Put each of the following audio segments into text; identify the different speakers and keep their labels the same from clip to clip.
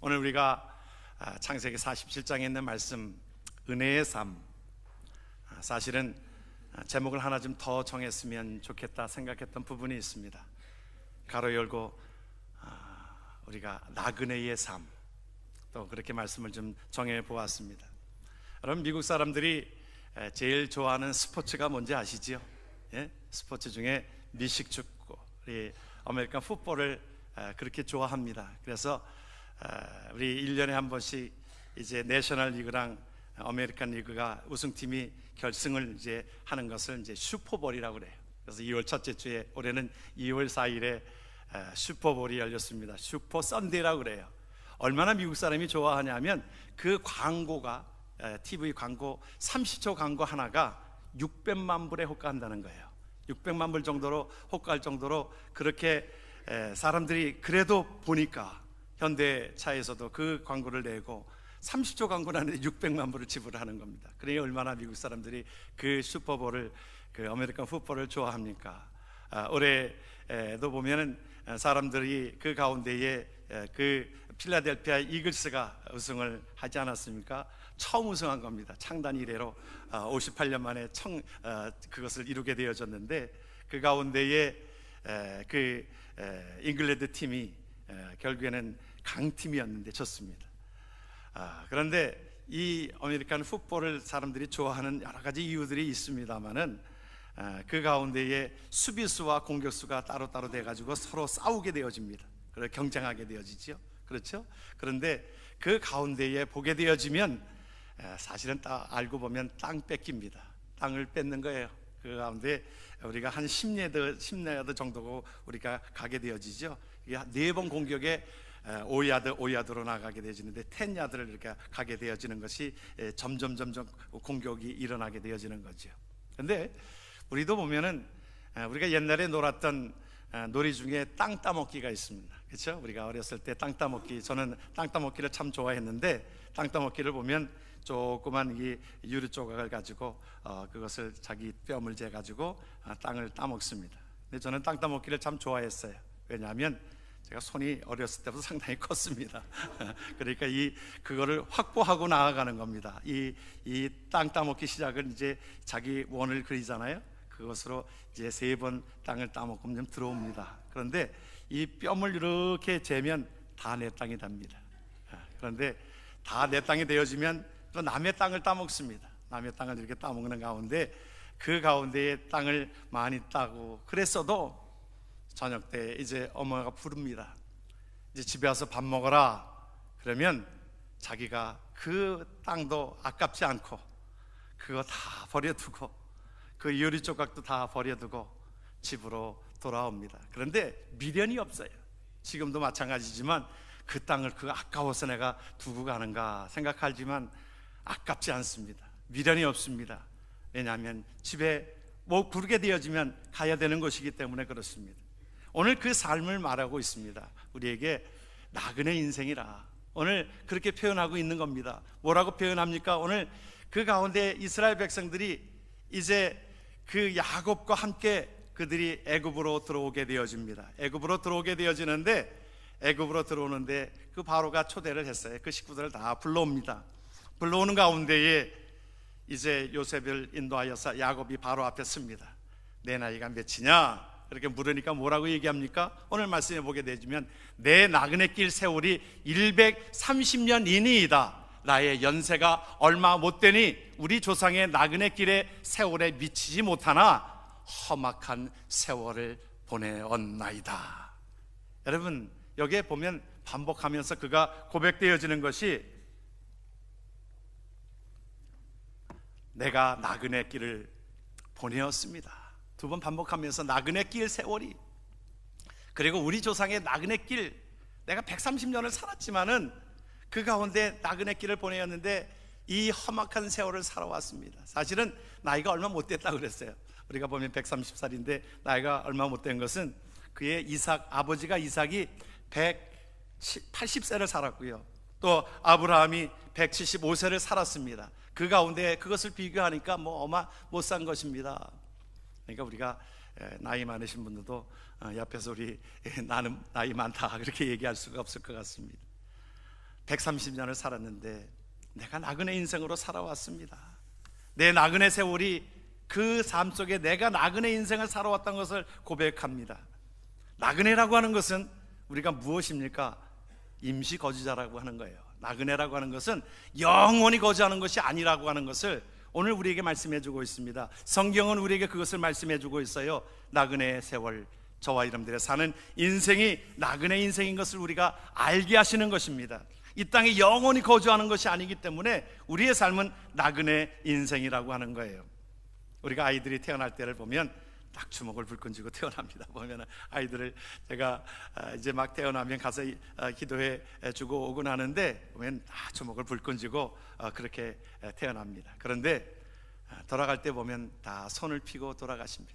Speaker 1: 오늘 우리가 창세기 47장에 있는 말씀 은혜의 삶, 사실은 제목을 하나 좀 더 정했으면 좋겠다 생각했던 부분이 있습니다. 가로 열고 우리가 나그네의 삶, 또 그렇게 말씀을 좀 정해 보았습니다. 여러분, 미국 사람들이 제일 좋아하는 스포츠가 뭔지 아시지요? 예? 스포츠 중에 미식축구, 우리 아메리칸 풋볼을 그렇게 좋아합니다. 그래서 우리 1년에 한 번씩 이제 내셔널 리그랑 아메리칸 리그가 우승팀이 결승을 이제 하는 것을 이제 슈퍼볼이라고 그래요. 그래서 2월 첫째 주에, 올해는 2월 4일에 슈퍼볼이 열렸습니다. 슈퍼 선데이라고 그래요. 얼마나 미국 사람이 좋아하냐면 그 광고가 TV 광고 30초 광고 하나가 600만 불에 호가한다는 거예요. 600만 불 정도로 호가할 정도로 그렇게 사람들이 그래도 보니까 현대차에서도 그 광고를 내고 30초 광고를 하는데 600만 불을 지불하는 겁니다. 그러니 얼마나 미국 사람들이 그 슈퍼볼을, 그 아메리칸 풋볼을 좋아합니까? 올해도 보면은 사람들이 그 가운데에 그 필라델피아 이글스가 우승을 하지 않았습니까? 처음 우승한 겁니다. 창단 이래로 58년 만에 그것을 이루게 되어졌는데, 그 가운데에 그 잉글랜드 팀이 결국에는 강팀이었는데 졌습니다. 그런데 이 아메리칸 풋볼을 사람들이 좋아하는 여러 가지 이유들이 있습니다만은 그 가운데에 수비수와 공격수가 따로따로 돼가지고 서로 싸우게 되어집니다. 그래서 경쟁하게 되어지죠. 그렇죠? 그런데 그 가운데에 보게 되어지면 사실은 알고 보면 땅 뺏깁니다. 땅을 뺏는 거예요. 그 가운데 우리가 한 10야드 정도 우리가 가게 되어지죠. 이게 4번 공격에 5야드로 나가게 되어지는데 10야드를 이렇게 가게 되어지는 것이 점점 공격이 일어나게 되어지는 거죠. 그런데 우리도 보면은 우리가 옛날에 놀았던 놀이 중에 땅 따먹기가 있습니다. 그렇죠? 우리가 어렸을 때 땅 따먹기, 저는 땅 따먹기를 참 좋아했는데, 땅 따먹기를 보면 조그만 이 유리 조각을 가지고 그것을 자기 뼈물 재 가지고 땅을 따먹습니다. 근데 저는 땅 따먹기를 참 좋아했어요. 왜냐하면 제가 손이 어렸을 때부터 상당히 컸습니다. 그러니까 그거를 확보하고 나아가는 겁니다. 이 땅 따먹기 시작은 이제 자기 원을 그리잖아요. 그것으로 이제 3번 땅을 따먹으면 들어옵니다. 그런데 이 뼘을 이렇게 재면 다 내 땅이 됩니다. 그런데 다 내 땅이 되어지면 또 남의 땅을 따먹습니다. 남의 땅을 이렇게 따먹는 가운데 그 가운데에 땅을 많이 따고, 그랬어도 저녁 때 이제 어머니가 부릅니다. 이제 집에 와서 밥 먹어라. 그러면 자기가 그 땅도 아깝지 않고 그거 다 버려두고, 그 유리 조각도 다 버려두고 집으로 돌아옵니다. 그런데 미련이 없어요. 지금도 마찬가지지만 그 땅을 아까워서 내가 두고 가는가 생각하지만 아깝지 않습니다. 미련이 없습니다. 왜냐하면 집에 뭐 부르게 되어지면 가야 되는 것이기 때문에 그렇습니다. 오늘 그 삶을 말하고 있습니다. 우리에게 나그네 인생이라 오늘 그렇게 표현하고 있는 겁니다. 뭐라고 표현합니까? 오늘 그 가운데 이스라엘 백성들이 이제 그 야곱과 함께 그들이 애굽으로 들어오게 되어집니다. 애굽으로 들어오게 되어지는데, 애굽으로 들어오는데 그 바로가 초대를 했어요. 그 식구들을 다 불러옵니다. 불러오는 가운데에 이제 요셉을 인도하여서 야곱이 바로 앞에 섭니다. 내 나이가 몇이냐? 그렇게 물으니까 뭐라고 얘기합니까? 오늘 말씀해 보게 되면 내 나그네 길 세월이 130년이니이다. 나의 연세가 얼마 못 되니 우리 조상의 나그네 길의 세월에 미치지 못하나 험악한 세월을 보내었나이다. 여러분, 여기에 보면 반복하면서 그가 고백되어지는 것이, 내가 나그네 길을 보내었습니다. 2번 반복하면서 나그네 길 세월이, 그리고 우리 조상의 나그네 길, 내가 130년을 살았지만은 그 가운데 나그네 길을 보내었는데 이 험악한 세월을 살아왔습니다. 사실은 나이가 얼마 못 됐다고 그랬어요. 우리가 보면 130살인데 나이가 얼마 못 된 것은 그의 아버지가 이삭이 180세를 살았고요, 또 아브라함이 175세를 살았습니다. 그 가운데 그것을 비교하니까 못 산 것입니다. 그러니까 우리가 나이 많으신 분들도 옆에서 우리 나는 나이 많다 그렇게 얘기할 수가 없을 것 같습니다. 130년을 살았는데 내가 나그네 인생으로 살아왔습니다. 내 나그네 세월이 그 삶 속에 내가 나그네 인생을 살아왔던 것을 고백합니다. 나그네라고 하는 것은 우리가 무엇입니까? 임시 거주자라고 하는 거예요. 나그네라고 하는 것은 영원히 거주하는 것이 아니라고 하는 것을 오늘 우리에게 말씀해 주고 있습니다. 성경은 우리에게 그것을 말씀해 주고 있어요. 나그네의 세월, 저와 여러분들의 사는 인생이 나그네 인생인 것을 우리가 알게 하시는 것입니다. 이 땅에 영원히 거주하는 것이 아니기 때문에 우리의 삶은 나그네 인생이라고 하는 거예요. 우리가 아이들이 태어날 때를 보면 딱 주먹을 불끈 쥐고 태어납니다. 보면 아이들을 제가 이제 막 태어나면 가서 기도해 주고 오고 나는데 보면 다 주먹을 불끈 쥐고 그렇게 태어납니다. 그런데 돌아갈 때 보면 다 손을 펴고 돌아가십니다.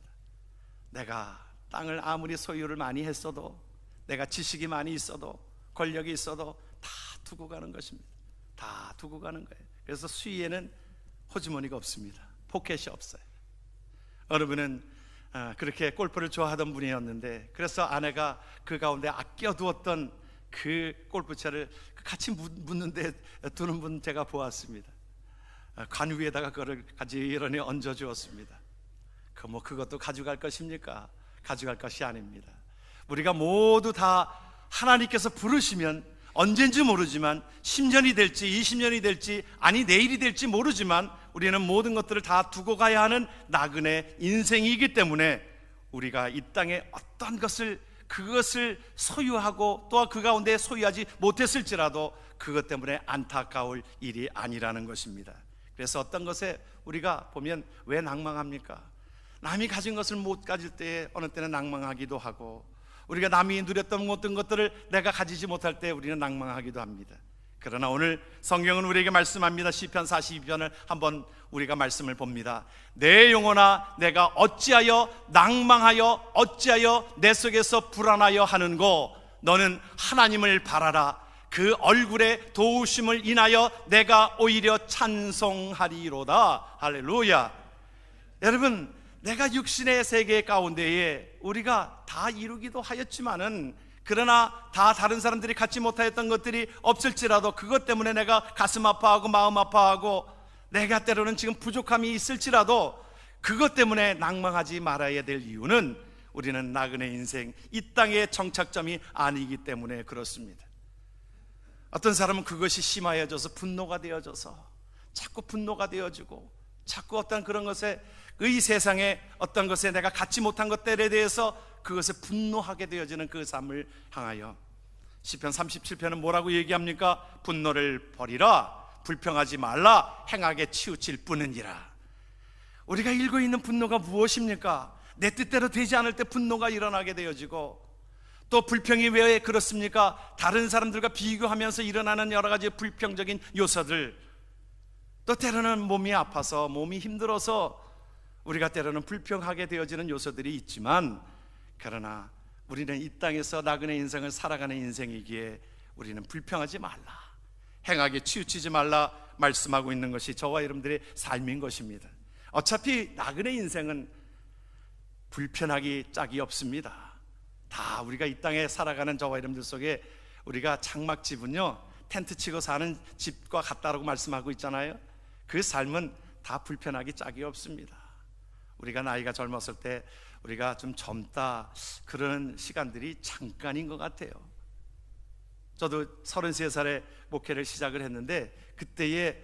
Speaker 1: 내가 땅을 아무리 소유를 많이 했어도, 내가 지식이 많이 있어도, 권력이 있어도 다 두고 가는 것입니다. 다 두고 가는 거예요. 그래서 수위에는 호주머니가 없습니다. 포켓이 없어요. 어느 분은 그렇게 골프를 좋아하던 분이었는데, 그래서 아내가 그 가운데 아껴두었던 그 골프채를 같이 묻는데 두는 분 제가 보았습니다. 관 위에다가 그거를 가지런히 얹어주었습니다. 그것도 가져갈 것입니까? 가져갈 것이 아닙니다. 우리가 모두 다 하나님께서 부르시면 언젠지 모르지만 10년이 될지 20년이 될지 아니 내일이 될지 모르지만 우리는 모든 것들을 다 두고 가야 하는 나그네 인생이기 때문에 우리가 이 땅에 어떤 그것을 소유하고 또 그 가운데 소유하지 못했을지라도 그것 때문에 안타까울 일이 아니라는 것입니다. 그래서 어떤 것에 우리가 보면 왜 낭망합니까? 남이 가진 것을 못 가질 때에 어느 때는 낭망하기도 하고, 우리가 남이 누렸던 모든 것들을 내가 가지지 못할 때 우리는 낭망하기도 합니다. 그러나 오늘 성경은 우리에게 말씀합니다. 시편 42편을 한번 우리가 말씀을 봅니다. 내 영혼아 내가 어찌하여 낭망하여 어찌하여 내 속에서 불안하여 하는고, 너는 하나님을 바라라. 그 얼굴의 도우심을 인하여 내가 오히려 찬송하리로다. 할렐루야. 여러분, 내가 육신의 세계 가운데에 우리가 다 이루기도 하였지만은, 그러나 다 다른 사람들이 갖지 못하였던 것들이 없을지라도 그것 때문에 내가 가슴 아파하고 마음 아파하고 내가 때로는 지금 부족함이 있을지라도 그것 때문에 낭망하지 말아야 될 이유는 우리는 나그네 인생, 이 땅의 정착점이 아니기 때문에 그렇습니다. 어떤 사람은 그것이 심하여져서 분노가 되어져서 자꾸 분노가 되어지고 자꾸 어떤 그런 것에 이 세상에 어떤 것에 내가 갖지 못한 것들에 대해서 그것에 분노하게 되어지는 그 삶을 향하여 시편 37편은 뭐라고 얘기합니까? 분노를 버리라, 불평하지 말라, 행하게 치우칠 뿐이니라. 우리가 읽고 있는 분노가 무엇입니까? 내 뜻대로 되지 않을 때 분노가 일어나게 되어지고, 또 불평이 왜 그렇습니까? 다른 사람들과 비교하면서 일어나는 여러 가지 불평적인 요소들, 또 때로는 몸이 아파서 몸이 힘들어서 우리가 때로는 불평하게 되어지는 요소들이 있지만, 그러나 우리는 이 땅에서 나그네 인생을 살아가는 인생이기에 우리는 불평하지 말라, 행하게 치우치지 말라 말씀하고 있는 것이 저와 여러분들의 삶인 것입니다. 어차피 나그네 인생은 불편하기 짝이 없습니다. 다 우리가 이 땅에 살아가는 저와 여러분들 속에 우리가 장막집은요, 텐트 치고 사는 집과 같다라고 말씀하고 있잖아요. 그 삶은 다 불편하기 짝이 없습니다. 우리가 나이가 젊었을 때 우리가 좀 젊다 그런 시간들이 잠깐인 것 같아요. 저도 33살에 목회를 시작을 했는데, 그때에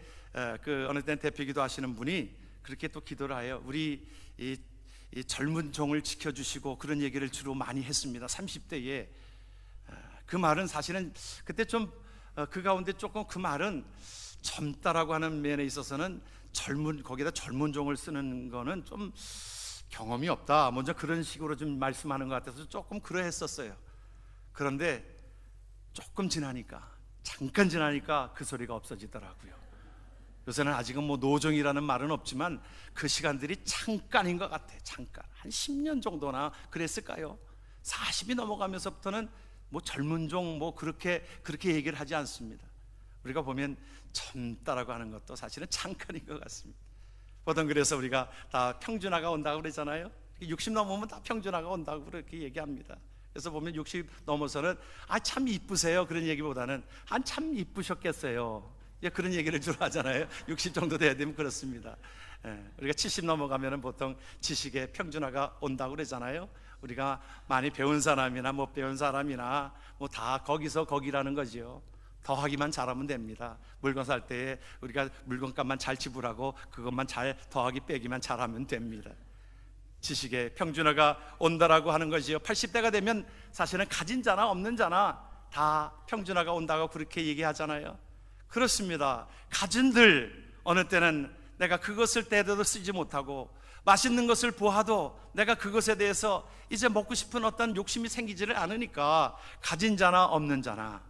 Speaker 1: 그 어느 때는 대표기도 하시는 분이 그렇게 또 기도를 해요. 우리 이 젊은 종을 지켜주시고 그런 얘기를 주로 많이 했습니다. 30대에 그 말은 사실은 그때 좀 그 가운데 조금 그 말은 젊다라고 하는 면에 있어서는 거기다 젊은 종을 쓰는 거는 좀 경험이 없다, 먼저 그런 식으로 좀 말씀하는 것 같아서 조금 그러했었어요. 그런데 조금 지나니까, 잠깐 지나니까 그 소리가 없어지더라고요. 요새는 아직은 뭐 노종이라는 말은 없지만 그 시간들이 잠깐인 것 같아. 잠깐, 한 10년 정도나 그랬을까요? 40이 넘어가면서부터는 뭐 젊은 종 뭐 그렇게 얘기를 하지 않습니다. 우리가 보면 젊다라고 하는 것도 사실은 잠깐인 것 같습니다. 보통 그래서 우리가 다 평준화가 온다고 그러잖아요. 60 넘으면 다 평준화가 온다고 그렇게 얘기합니다. 그래서 보면 60 넘어서는 참 이쁘세요 그런 얘기보다는 참 이쁘셨겠어요, 그런 얘기를 주로 하잖아요. 60 정도 돼야 되면 그렇습니다. 우리가 70 넘어가면 보통 지식의 평준화가 온다고 그러잖아요. 우리가 많이 배운 사람이나 못 배운 사람이나 뭐 다 거기서 거기라는 거죠. 더하기만 잘하면 됩니다. 물건 살 때 우리가 물건값만 잘 지불하고 그것만 잘 더하기 빼기만 잘하면 됩니다. 지식의 평준화가 온다라고 하는 것이요, 80대가 되면 사실은 가진 자나 없는 자나 다 평준화가 온다고 그렇게 얘기하잖아요. 그렇습니다. 가진들 어느 때는 내가 그것을 때려도 쓰지 못하고 맛있는 것을 보아도 내가 그것에 대해서 이제 먹고 싶은 어떤 욕심이 생기지를 않으니까 가진 자나 없는 자나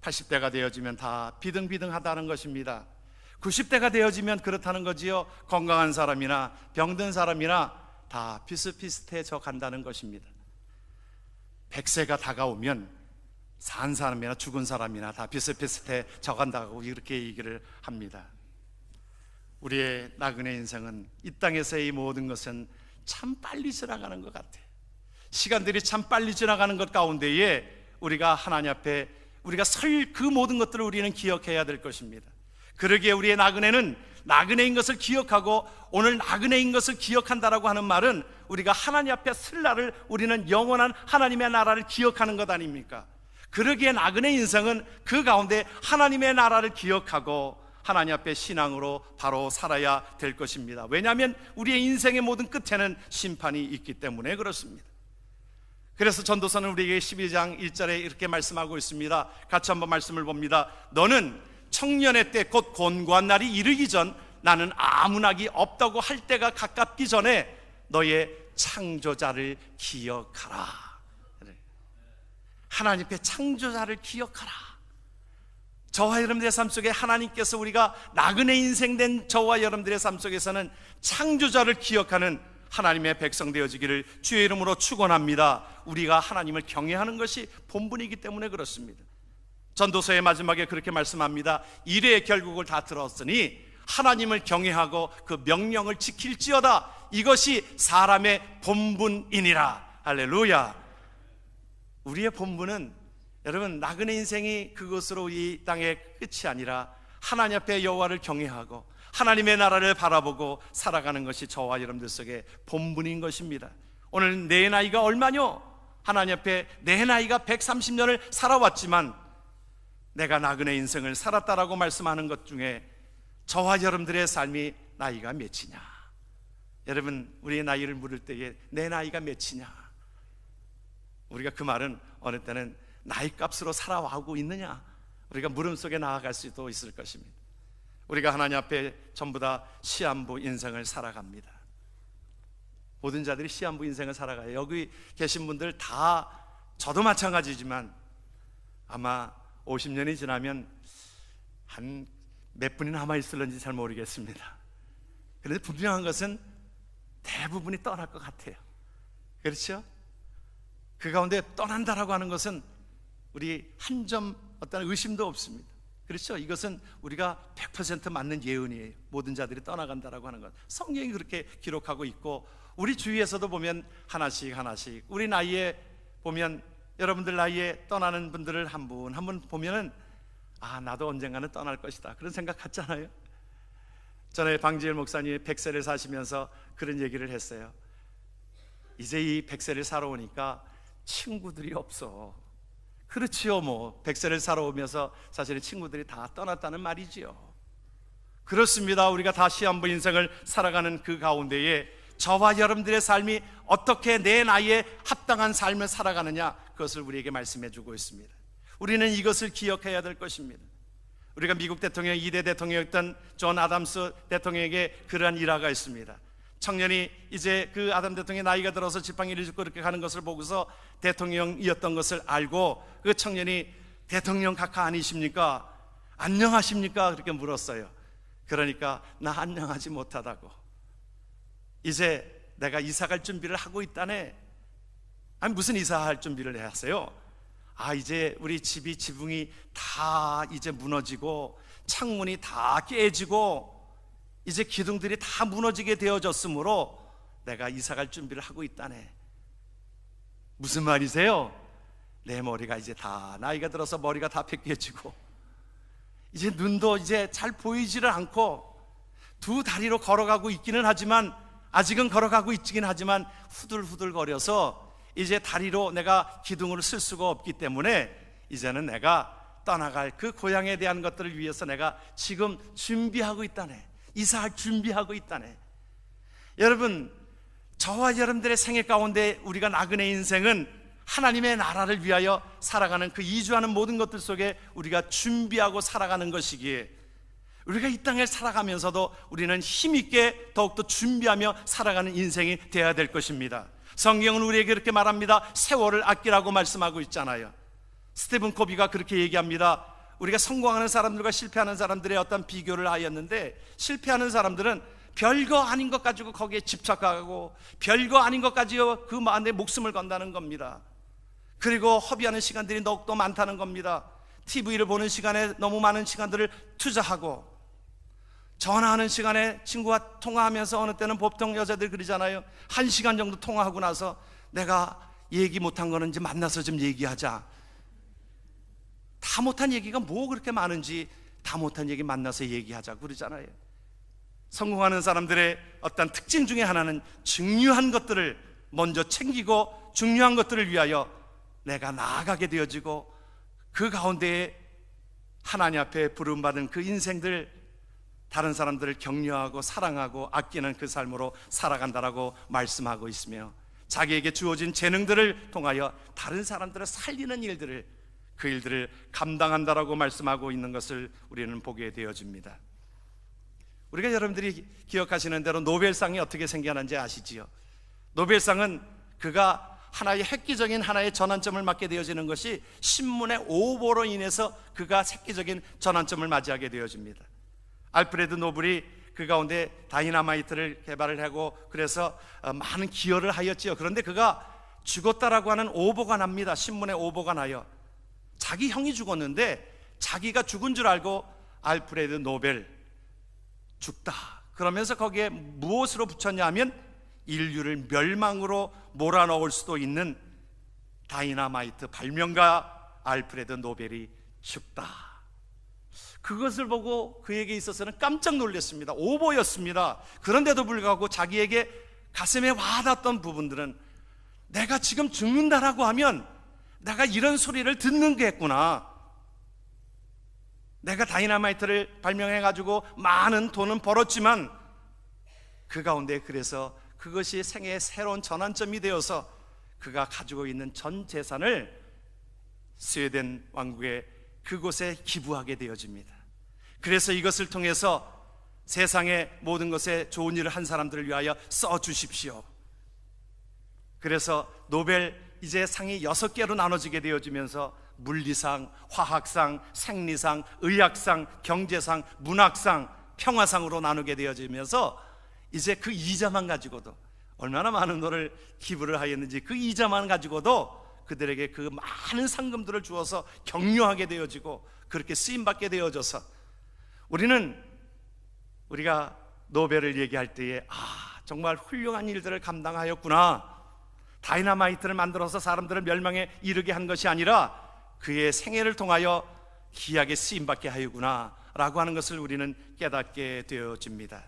Speaker 1: 80대가 되어지면 다 비등비등하다는 것입니다. 90대가 되어지면 그렇다는 거지요. 건강한 사람이나 병든 사람이나 다 비슷비슷해져 간다는 것입니다. 100세가 다가오면 산 사람이나 죽은 사람이나 다 비슷비슷해져 간다고 이렇게 얘기를 합니다. 우리의 나그네 인생은 이 땅에서의 모든 것은 참 빨리 지나가는 것 같아요. 시간들이 참 빨리 지나가는 것 가운데에 우리가 하나님 앞에 우리가 설 그 모든 것들을 우리는 기억해야 될 것입니다. 그러기에 우리의 나그네는 나그네인 것을 기억하고 오늘 나그네인 것을 기억한다라고 하는 말은 우리가 하나님 앞에 설 날을 우리는 영원한 하나님의 나라를 기억하는 것 아닙니까? 그러기에 나그네 인생은 그 가운데 하나님의 나라를 기억하고 하나님 앞에 신앙으로 바로 살아야 될 것입니다. 왜냐하면 우리의 인생의 모든 끝에는 심판이 있기 때문에 그렇습니다. 그래서 전도서는 우리에게 12장 1절에 이렇게 말씀하고 있습니다. 같이 한번 말씀을 봅니다. 너는 청년의 때 곧 곤고한 날이 이르기 전 나는 아무 낙이 없다고 할 때가 가깝기 전에 너의 창조자를 기억하라. 하나님 앞에 창조자를 기억하라. 저와 여러분들의 삶 속에 하나님께서 우리가 나그네 인생 된 저와 여러분들의 삶 속에서는 창조자를 기억하는 하나님의 백성 되어지기를 주의 이름으로 축원합니다. 우리가 하나님을 경외하는 것이 본분이기 때문에 그렇습니다. 전도서의 마지막에 그렇게 말씀합니다. 일의 결국을 다 들었으니 하나님을 경외하고 그 명령을 지킬지어다. 이것이 사람의 본분이니라. 할렐루야. 우리의 본분은 여러분 나그네 인생이 그것으로 이 땅의 끝이 아니라 하나님 앞에 여호와를 경외하고 하나님의 나라를 바라보고 살아가는 것이 저와 여러분들 속의 본분인 것입니다. 오늘 내 나이가 얼마뇨? 하나님 앞에 내 나이가 130년을 살아왔지만 내가 나그네 인생을 살았다라고 말씀하는 것 중에 저와 여러분들의 삶이 나이가 몇이냐? 여러분 우리의 나이를 물을 때에 내 나이가 몇이냐? 우리가 그 말은 어느 때는 나이 값으로 살아가고 있느냐? 우리가 물음 속에 나아갈 수도 있을 것입니다. 우리가 하나님 앞에 전부 다 시한부 인생을 살아갑니다. 모든 자들이 시한부 인생을 살아가요. 여기 계신 분들 다 저도 마찬가지지만 아마 50년이 지나면 한 몇 분이 남아있을런지 잘 모르겠습니다. 그런데 분명한 것은 대부분이 떠날 것 같아요. 그렇죠? 그 가운데 떠난다라고 하는 것은 우리 한 점 어떤 의심도 없습니다. 그렇죠? 이것은 우리가 100% 맞는 예언이에요. 모든 자들이 떠나간다라고 하는 것, 성경이 그렇게 기록하고 있고 우리 주위에서도 보면 하나씩 하나씩 우리 나이에 보면 여러분들 나이에 떠나는 분들을 한 분 한 분 보면은 나도 언젠가는 떠날 것이다 그런 생각 같잖아요. 전에 방지일 목사님이 100세를 사시면서 그런 얘기를 했어요. 이제 이 100세를 살아오니까 친구들이 없어. 그렇지요. 뭐 100세를 살아오면서 사실은 친구들이 다 떠났다는 말이지요. 그렇습니다. 우리가 다시 한번 인생을 살아가는 그 가운데에 저와 여러분들의 삶이 어떻게 내 나이에 합당한 삶을 살아가느냐, 그것을 우리에게 말씀해 주고 있습니다. 우리는 이것을 기억해야 될 것입니다. 우리가 미국 대통령 2대 대통령이었던 존 아담스 대통령에게 그러한 일화가 있습니다. 청년이 이제 그 아담 대통령의 나이가 들어서 지팡이를 짚고 그렇게 가는 것을 보고서 대통령이었던 것을 알고 그 청년이 대통령 각하 아니십니까? 안녕하십니까? 그렇게 물었어요. 그러니까 나 안녕하지 못하다고. 이제 내가 이사 갈 준비를 하고 있다네. 아니 무슨 이사할 준비를 하세요? 이제 우리 집이 지붕이 다 이제 무너지고 창문이 다 깨지고 이제 기둥들이 다 무너지게 되어졌으므로 내가 이사 갈 준비를 하고 있다네. 무슨 말이세요? 내 머리가 이제 다 나이가 들어서 머리가 다 벗겨지고 이제 눈도 이제 잘 보이지를 않고 두 다리로 걸어가고 있기는 하지만, 아직은 걸어가고 있긴 하지만 후들후들거려서 이제 다리로 내가 기둥을 쓸 수가 없기 때문에 이제는 내가 떠나갈 그 고향에 대한 것들을 위해서 내가 지금 준비하고 있다네, 이사할 준비하고 있다네. 여러분, 저와 여러분들의 생애 가운데 우리가 나그네 인생은 하나님의 나라를 위하여 살아가는 그 이주하는 모든 것들 속에 우리가 준비하고 살아가는 것이기에, 우리가 이 땅을 살아가면서도 우리는 힘있게 더욱더 준비하며 살아가는 인생이 되어야 될 것입니다. 성경은 우리에게 그렇게 말합니다. 세월을 아끼라고 말씀하고 있잖아요. 스티븐 코비가 그렇게 얘기합니다. 우리가 성공하는 사람들과 실패하는 사람들의 어떤 비교를 하였는데, 실패하는 사람들은 별거 아닌 것 가지고 거기에 집착하고 별거 아닌 것 가지고 그 마음에 목숨을 건다는 겁니다. 그리고 허비하는 시간들이 더욱더 많다는 겁니다. TV를 보는 시간에 너무 많은 시간들을 투자하고, 전화하는 시간에 친구와 통화하면서 어느 때는 보통 여자들 그러잖아요. 1시간 정도 통화하고 나서 내가 얘기 못한 거는 이제 만나서 좀 얘기하자. 다 못한 얘기가 뭐 그렇게 많은지 다 못한 얘기 만나서 얘기하자 그러잖아요. 성공하는 사람들의 어떤 특징 중에 하나는 중요한 것들을 먼저 챙기고 중요한 것들을 위하여 내가 나아가게 되어지고, 그 가운데에 하나님 앞에 부름받은 그 인생들, 다른 사람들을 격려하고 사랑하고 아끼는 그 삶으로 살아간다라고 말씀하고 있으며, 자기에게 주어진 재능들을 통하여 다른 사람들을 살리는 일들을, 그 일들을 감당한다라고 말씀하고 있는 것을 우리는 보게 되어집니다. 우리가 여러분들이 기억하시는 대로 노벨상이 어떻게 생겨난지 아시지요? 노벨상은 그가 하나의 획기적인 하나의 전환점을 맞게 되어지는 것이 신문의 오보로 인해서 그가 획기적인 전환점을 맞이하게 되어집니다. 알프레드 노블이 그 가운데 다이나마이트를 개발을 하고 그래서 많은 기여를 하였지요. 그런데 그가 죽었다라고 하는 오보가 납니다. 신문에 오보가 나요. 자기 형이 죽었는데 자기가 죽은 줄 알고 알프레드 노벨 죽다 그러면서 거기에 무엇으로 붙였냐 하면 인류를 멸망으로 몰아넣을 수도 있는 다이나마이트 발명가 알프레드 노벨이 죽다. 그것을 보고 그에게 있어서는 깜짝 놀랐습니다. 오보였습니다. 그런데도 불구하고 자기에게 가슴에 와닿았던 부분들은, 내가 지금 죽는다라고 하면 내가 이런 소리를 듣는 게 있구나. 내가 다이나마이트를 발명해가지고 많은 돈은 벌었지만 그 가운데 그래서 그것이 생애의 새로운 전환점이 되어서 그가 가지고 있는 전 재산을 스웨덴 왕국의 그곳에 기부하게 되어집니다. 그래서 이것을 통해서 세상의 모든 것에 좋은 일을 한 사람들을 위하여 써주십시오. 그래서 노벨 이제 상이 6개로 나눠지게 되어지면서 물리상, 화학상, 생리상, 의학상, 경제상, 문학상, 평화상으로 나누게 되어지면서 이제 그 이자만 가지고도 얼마나 많은 돈을 기부를 하였는지 그 이자만 가지고도 그들에게 그 많은 상금들을 주어서 격려하게 되어지고 그렇게 쓰임받게 되어져서 우리가 노벨을 얘기할 때에 정말 훌륭한 일들을 감당하였구나. 다이나마이트를 만들어서 사람들을 멸망에 이르게 한 것이 아니라 그의 생애를 통하여 귀하게 쓰임받게 하였구나 라고 하는 것을 우리는 깨닫게 되어집니다.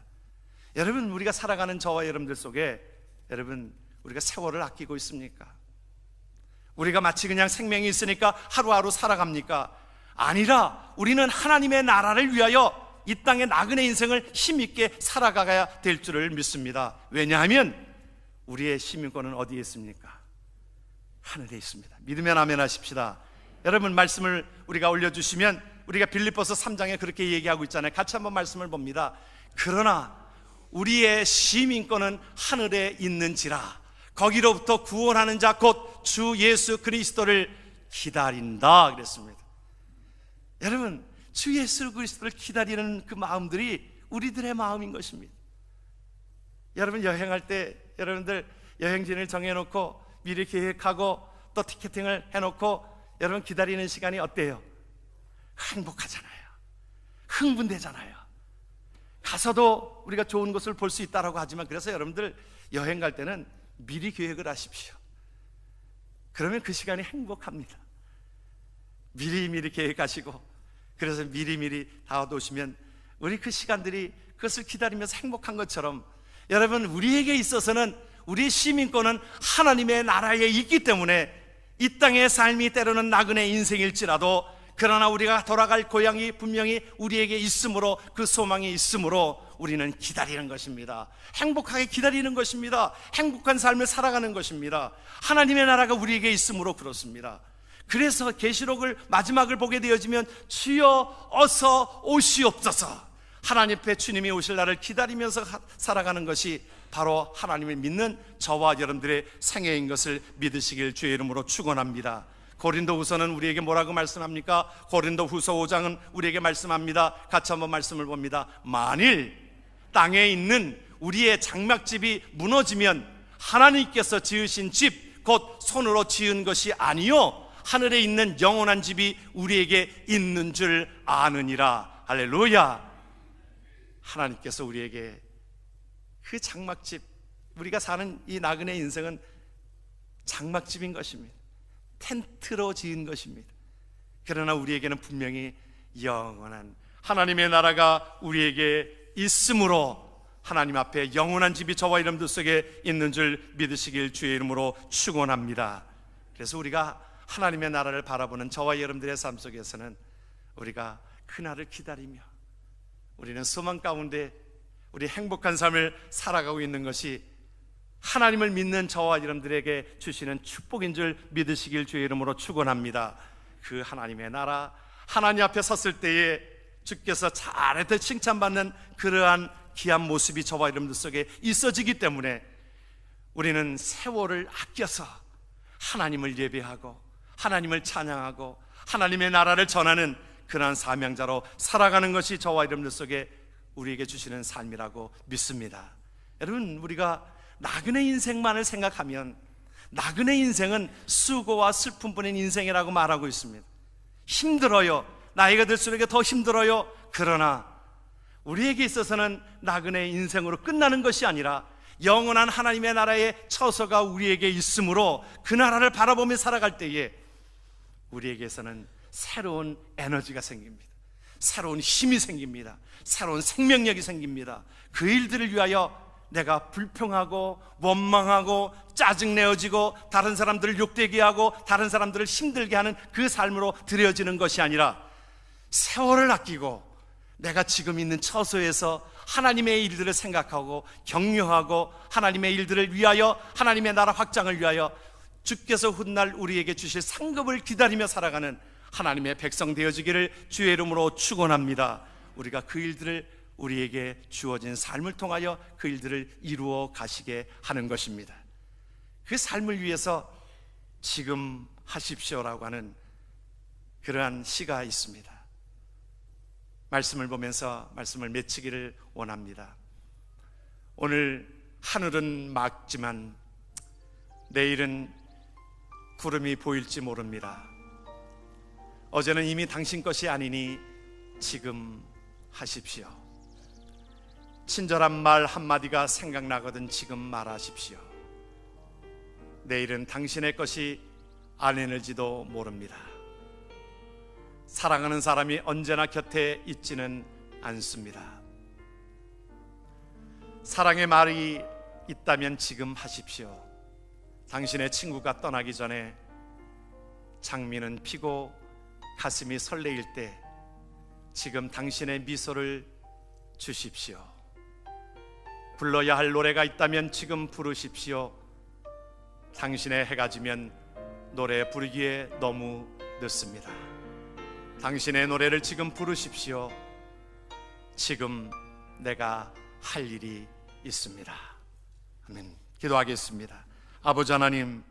Speaker 1: 여러분, 우리가 살아가는 저와 여러분들 속에 여러분, 우리가 세월을 아끼고 있습니까? 우리가 마치 그냥 생명이 있으니까 하루하루 살아갑니까? 아니라 우리는 하나님의 나라를 위하여 이 땅의 나그네 인생을 힘있게 살아가야 될 줄을 믿습니다. 왜냐하면 우리의 시민권은 어디에 있습니까? 하늘에 있습니다. 믿으면 아멘 하십시다. 여러분, 말씀을 우리가 올려주시면 우리가 빌립보서 3장에 그렇게 얘기하고 있잖아요. 같이 한번 말씀을 봅니다. 그러나 우리의 시민권은 하늘에 있는지라 거기로부터 구원하는 자 곧 주 예수 그리스도를 기다린다 그랬습니다. 여러분, 주 예수 그리스도를 기다리는 그 마음들이 우리들의 마음인 것입니다. 여러분, 여행할 때 여러분들 여행지를 정해놓고 미리 계획하고 또 티켓팅을 해놓고 여러분 기다리는 시간이 어때요? 행복하잖아요. 흥분되잖아요. 가서도 우리가 좋은 것을 볼 수 있다라고 하지만, 그래서 여러분들 여행 갈 때는 미리 계획을 하십시오. 그러면 그 시간이 행복합니다. 미리미리 계획하시고, 그래서 미리미리 다가오시면 우리 그 시간들이 그것을 기다리면서 행복한 것처럼, 여러분, 우리에게 있어서는 우리의 시민권은 하나님의 나라에 있기 때문에 이 땅의 삶이 때로는 나그네 인생일지라도, 그러나 우리가 돌아갈 고향이 분명히 우리에게 있으므로, 그 소망이 있으므로 우리는 기다리는 것입니다. 행복하게 기다리는 것입니다. 행복한 삶을 살아가는 것입니다. 하나님의 나라가 우리에게 있으므로 그렇습니다. 그래서 계시록을 마지막을 보게 되어지면 주여 어서 오시옵소서, 하나님 앞에 주님이 오실 날을 기다리면서 살아가는 것이 바로 하나님을 믿는 저와 여러분들의 생애인 것을 믿으시길 주의 이름으로 축원합니다. 고린도후서는 우리에게 뭐라고 말씀합니까? 고린도후서 5장은 우리에게 말씀합니다. 같이 한번 말씀을 봅니다. 만일 땅에 있는 우리의 장막집이 무너지면 하나님께서 지으신 집, 곧 손으로 지은 것이 아니요 하늘에 있는 영원한 집이 우리에게 있는 줄 아느니라. 할렐루야. 하나님께서 우리에게 그 장막집, 우리가 사는 이 나그네 인생은 장막집인 것입니다. 텐트로 지은 것입니다. 그러나 우리에게는 분명히 영원한 하나님의 나라가 우리에게 있으므로 하나님 앞에 영원한 집이 저와 여러분들 속에 있는 줄 믿으시길 주의 이름으로 축원합니다. 그래서 우리가 하나님의 나라를 바라보는 저와 여러분들의 삶 속에서는 우리가 그날을 기다리며 우리는 소망 가운데 우리 행복한 삶을 살아가고 있는 것이 하나님을 믿는 저와 여러분들에게 주시는 축복인 줄 믿으시길 주의 이름으로 축원합니다. 그 하나님의 나라, 하나님 앞에 섰을 때에 주께서 잘했다 칭찬받는 그러한 귀한 모습이 저와 여러분들 속에 있어지기 때문에 우리는 세월을 아껴서 하나님을 예배하고 하나님을 찬양하고 하나님의 나라를 전하는 그러한 사명자로 살아가는 것이 저와 여러분들 속에 우리에게 주시는 삶이라고 믿습니다. 여러분, 우리가 나그네 인생만을 생각하면 나그네 인생은 수고와 슬픔뿐인 인생이라고 말하고 있습니다. 힘들어요. 나이가 들수록 더 힘들어요. 그러나 우리에게 있어서는 나그네 인생으로 끝나는 것이 아니라 영원한 하나님의 나라의 처소가 우리에게 있으므로 그 나라를 바라보며 살아갈 때에 우리에게서는 새로운 에너지가 생깁니다. 새로운 힘이 생깁니다. 새로운 생명력이 생깁니다. 그 일들을 위하여 내가 불평하고 원망하고 짜증내어지고 다른 사람들을 욕되게 하고 다른 사람들을 힘들게 하는 그 삶으로 들여지는 것이 아니라 세월을 아끼고 내가 지금 있는 처소에서 하나님의 일들을 생각하고 격려하고 하나님의 일들을 위하여 하나님의 나라 확장을 위하여 주께서 훗날 우리에게 주실 상급을 기다리며 살아가는 하나님의 백성 되어지기를 주의 이름으로 축원합니다. 우리가 그 일들을 우리에게 주어진 삶을 통하여 그 일들을 이루어 가시게 하는 것입니다. 그 삶을 위해서 지금 하십시오라고 하는 그러한 시가 있습니다. 말씀을 보면서 말씀을 맺히기를 원합니다. 오늘 하늘은 맑지만 내일은 구름이 보일지 모릅니다. 어제는 이미 당신 것이 아니니 지금 하십시오. 친절한 말 한마디가 생각나거든 지금 말하십시오. 내일은 당신의 것이 아닐지도 모릅니다. 사랑하는 사람이 언제나 곁에 있지는 않습니다. 사랑의 말이 있다면 지금 하십시오. 당신의 친구가 떠나기 전에 장미는 피고 가슴이 설레일 때 지금 당신의 미소를 주십시오. 불러야 할 노래가 있다면 지금 부르십시오. 당신의 해가 지면 노래 부르기에 너무 늦습니다. 당신의 노래를 지금 부르십시오. 지금 내가 할 일이 있습니다. 아멘. 기도하겠습니다. 아버지 하나님,